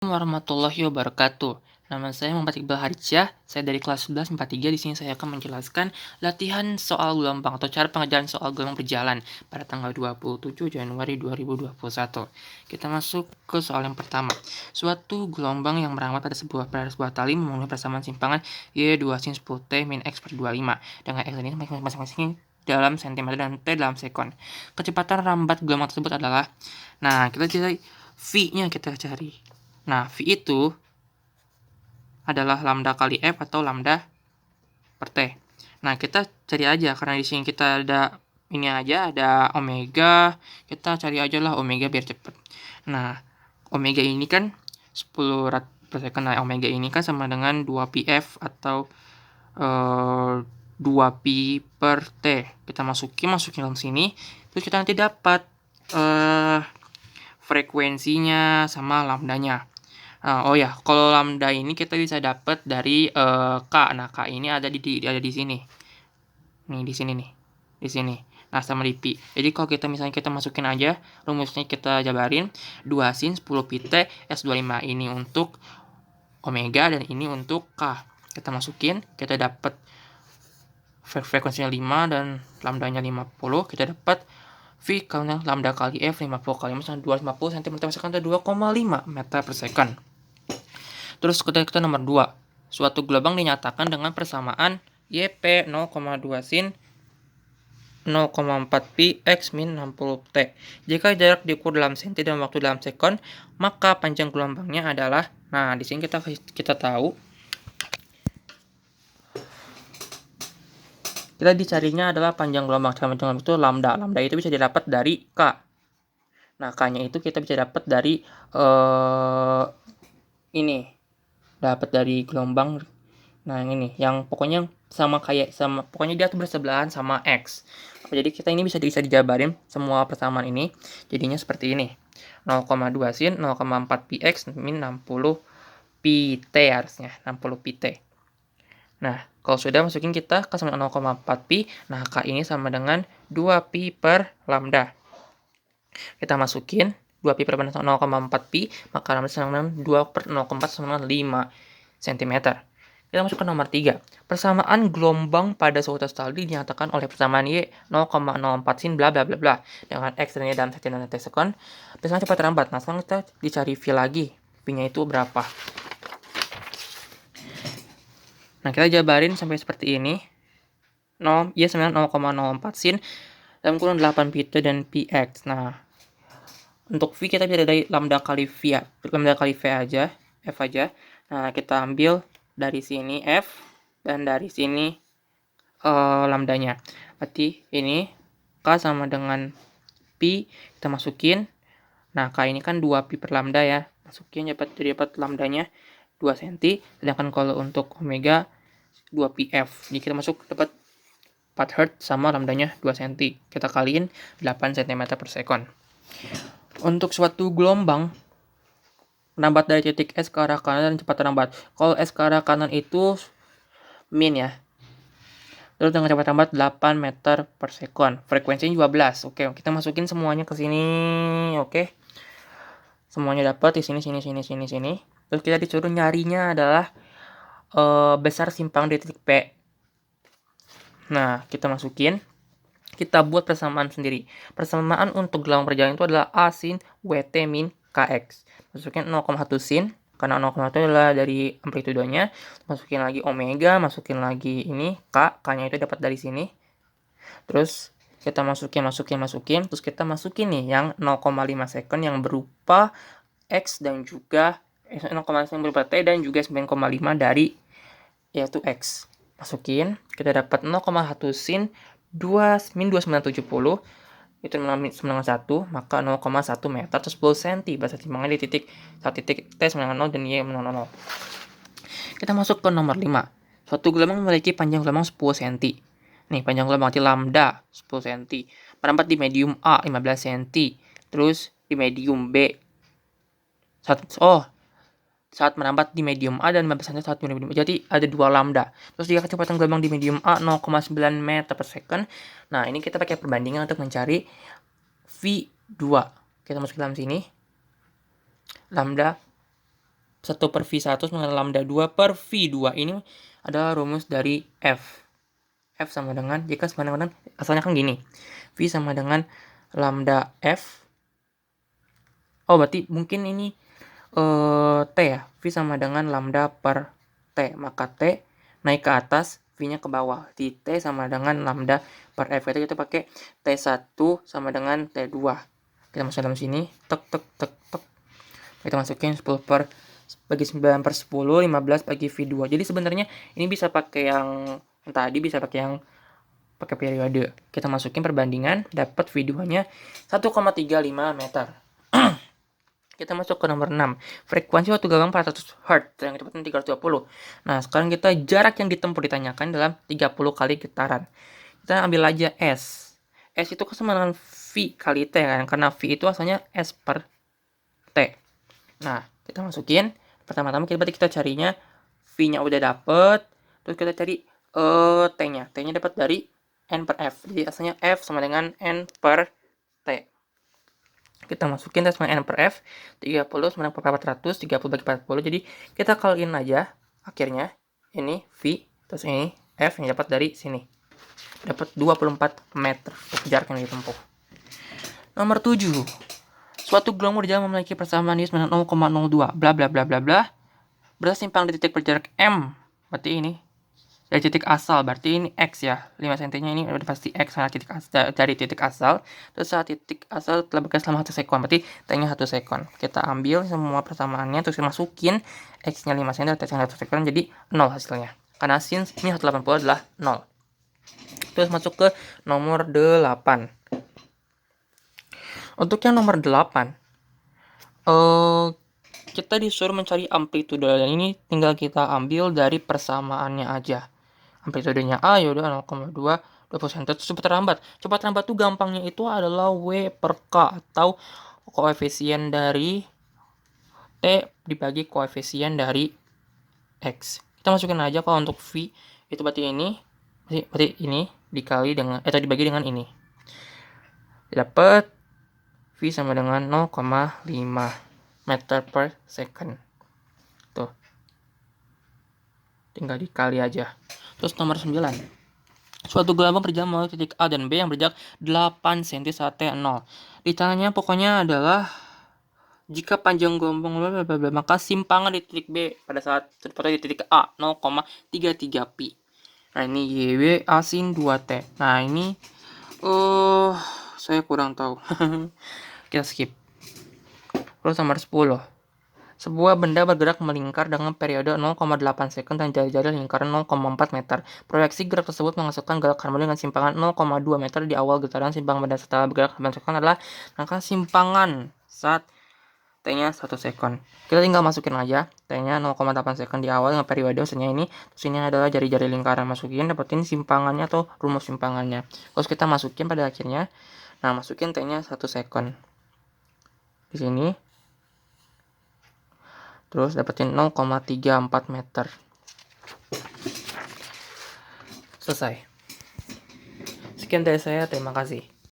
Warahmatullahi wabarakatuh. Nama saya Muhammad Iqbal Haricah. Saya dari kelas 11 43. Di sini saya akan menjelaskan latihan soal gelombang atau cara pengerjaan soal gelombang berjalan pada tanggal 27 Januari 2021. Kita masuk ke soal yang pertama. Suatu gelombang yang merambat pada sebuah tali memenuhi persamaan simpangan Y2 sin 10T min X per 25 dengan X ini masing-masing dalam cm dan T dalam sekon. Kecepatan rambat gelombang tersebut adalah, kita cari V-nya kita cari. Nah, V itu adalah lambda kali F atau lambda per T. Nah, kita cari aja, karena di sini kita ada ini aja, ada omega. Kita cari aja lah omega biar cepet. Nah, omega ini kan 10 rad per second. Nah, omega ini kan sama dengan 2πf atau 2pi per T. Kita masukin dalam sini. Terus kita nanti dapat frekuensinya sama lambdanya. Oh ya, kalau lambda ini kita bisa dapat dari K. Nah, K ini ada di sini. Nih, di sini nih. Di sini. Nah, sama di pi. Jadi kalau kita misalnya kita masukin aja, rumusnya kita jabarin 2 sin 10 pi T S25 ini untuk omega dan ini untuk K. Kita masukin, kita dapat frekuensinya 5 dan lambdanya 50. Kita dapat V karena lambda kali F 50 kali 5 sama 250 cm per second atau 2,5 meter per second. Terus kita nomor 2. Suatu gelombang dinyatakan dengan persamaan YP 0,2 sin 0,4 pi X min 60 T. Jika jarak diukur dalam senti dan waktu dalam sekon, maka panjang gelombangnya adalah, di sini kita tahu kita dicarinya adalah panjang gelombang. Panjang gelombang itu lambda. Lambda itu bisa didapat dari K. Nah, K-nya itu kita bisa dapat dari ini. Dapat dari gelombang. Nah, ini yang pokoknya pokoknya dia tuh bersebelahan sama X. Jadi kita ini bisa dijabarin semua persamaan ini. Jadinya seperti ini. 0,2 sin 0,4 pi X min 60 pi T harusnya. 60 pi T. Nah, kalau sudah masukin kita ke sama 0,4 pi, nah K ini sama dengan 2 pi per lambda. Kita masukin 2 pi per lambda sama 0,4 pi, maka lambda sama dengan 2 per 0,4 sama dengan 5 cm. Kita masuk ke nomor 3. Persamaan gelombang pada suatu tali dinyatakan oleh persamaan Y 0,04 sin bla bla bla bla dengan X dan Y dalam 1 detik sekon. Persamaan cepat rambat. Nah, sekarang kita dicari V lagi. V-nya itu berapa? Nah, kita jabarin sampai seperti ini. Y sama dengan 0,04 sin dalam kurung 8 pi T dan pi X. Nah, untuk V kita bisa dari lambda kali V aja, F aja. Nah, kita ambil dari sini F dan dari sini lambdanya. Berarti ini K sama dengan pi, kita masukin. Nah, K ini kan 2 pi per lambda ya. Masukin dapat lambdanya 2 cm, sedangkan kalau untuk omega 2 pi F. Jadi kita masuk dapat 4 Hz sama lambdanya 2 cm. Kita kaliin 8 cm per second. Untuk suatu gelombang merambat dari titik S ke arah kanan dan cepat rambat. Kalau S ke arah kanan itu min ya. Terus dengan cepat rambat 8 meter per second. Frekuensinya 12. Oke, kita masukin semuanya ke sini. Oke. Semuanya dapat di sini. Terus kita disuruh nyarinya adalah besar simpang di titik P. Nah, kita masukin. Kita buat persamaan sendiri. Persamaan untuk gelombang berjalan itu adalah A sin WT min KX. Masukin 0,1 sin. Karena 0,1 adalah dari amplitudenya. Masukin lagi omega. Masukin lagi ini K. K-nya itu dapat dari sini. Terus kita masukin. Terus kita masukin nih yang 0,5 second yang berupa X dan juga 0,5 berupa T dan juga 9,5 dari yaitu X. Masukin. Kita dapat 0,1 sin 2 min 2970 itu 9,1, maka 0,1 meter atau 10 cm bahasa timbangan di titik T 9,0 dan Y 0,0. Kita masuk ke nomor 5. Suatu gelombang memiliki panjang gelombang 10 cm. Nih, panjang gelombang arti lambda 10 cm. Merambat di medium A 15 cm. Terus di medium B saat merambat di medium A dan 15 cm saat medium B. Jadi ada 2 lambda. Terus jika kecepatan gelombang di medium A 0,9 meter per second. Nah, ini kita pakai perbandingan untuk mencari V2. Kita masuk ke dalam sini. Lambda 1 per V1 dengan lambda 2 per V2. Ini adalah rumus dari F. F sama dengan, jika sama dengan, asalnya kan gini. V sama dengan lambda F. Oh, berarti mungkin ini T ya. V sama dengan lambda per T. Maka T naik ke atas, V-nya ke bawah. Di T sama dengan lambda per F. Itu kita pakai T1 sama dengan T2. Kita masuk dalam sini. Tek, tek, tek, tek. Kita masukin 10 per bagi 9 per 10, 15 bagi V2. Jadi sebenarnya ini bisa pakai yang tadi, bisa pakai yang pakai periode. Kita masukin perbandingan, dapat V2-nya 1,35 meter. Kita masuk ke nomor 6. Frekuensi waktu gelombang 400 Hz yang kecepatan 320. Nah, sekarang kita jarak yang ditempuh ditanyakan dalam 30 kali getaran. Kita ambil aja S. S itu sama dengan V kali T kan, karena V itu asalnya S per T. Nah, kita masukin. Pertama-tama kita carinya V-nya udah dapet. Terus kita cari T-nya. T-nya dapat dari N per F. Jadi asalnya F sama dengan N per T. Kita masukin sama N per F. 30 sama dengan 400. 30 bagi 40. Jadi kita kaliin aja. Akhirnya ini V. Terus ini F yang dapat dari sini. Dapat 24 meter untuk jarak yang ditempuh. Nomor 7. Suatu gelombang berjalan memiliki persamaan radius 0,02 bla bla bla bla bla. Bersimpang di titik berjarak M. Berarti ini dari titik asal, berarti ini X ya. 5 cm-nya ini udah pasti X dari titik asal. Terus saat titik asal telah bergerak selama 1 sekon. Berarti T-nya 1 sekon. Kita ambil semua persamaannya terus masukin X-nya 5 cm, T-nya 1 sekon, jadi 0 hasilnya. Karena since ini 180 adalah 0. Terus masuk ke nomor 8. Untuk yang nomor 8, kita disuruh mencari amplitude, dan ini tinggal kita ambil dari persamaannya aja. Amplitudenya A yaudah 0,2 20 cm. Cepat terlambat. Cepat terlambat tuh gampangnya itu adalah W per K, atau koefisien dari T dibagi koefisien dari X. Kita masukin aja. Kalau untuk V itu berarti ini dikali dengan atau dibagi dengan ini. Dapat V sama dengan 0,5 meter per second. Tuh. Tinggal dikali aja. Terus nomor 9. Suatu gelombang berjalan melalui titik A dan B yang berjarak 8 cm saat T0. Ditanya pokoknya adalah jika panjang gelombang maka simpangan di titik B pada saat terdapat di titik A 0,33 pi. Nah, ini YB A sin 2T. Nah, ini saya kurang tahu. Kita skip. Terus nomor 10. Sebuah benda bergerak melingkar dengan periode 0,8 second dan jari-jari lingkaran 0,4 meter. Proyeksi gerak tersebut menghasilkan gerak harmonis dengan simpangan 0,2 meter di awal getaran. Simpangan benda setelah bergerak 8 second adalah angka simpangan saat T-nya 1 second. Kita tinggal masukin aja T-nya 0,8 second di awal dengan periode misalnya ini. Terus ini adalah jari-jari lingkaran, masukin, dapetin simpangannya atau rumus simpangannya. Terus kita masukin pada akhirnya. Nah, masukin T-nya 1 second. Di sini. Terus dapetin 0,34 meter. Selesai. Sekian dari saya, terima kasih.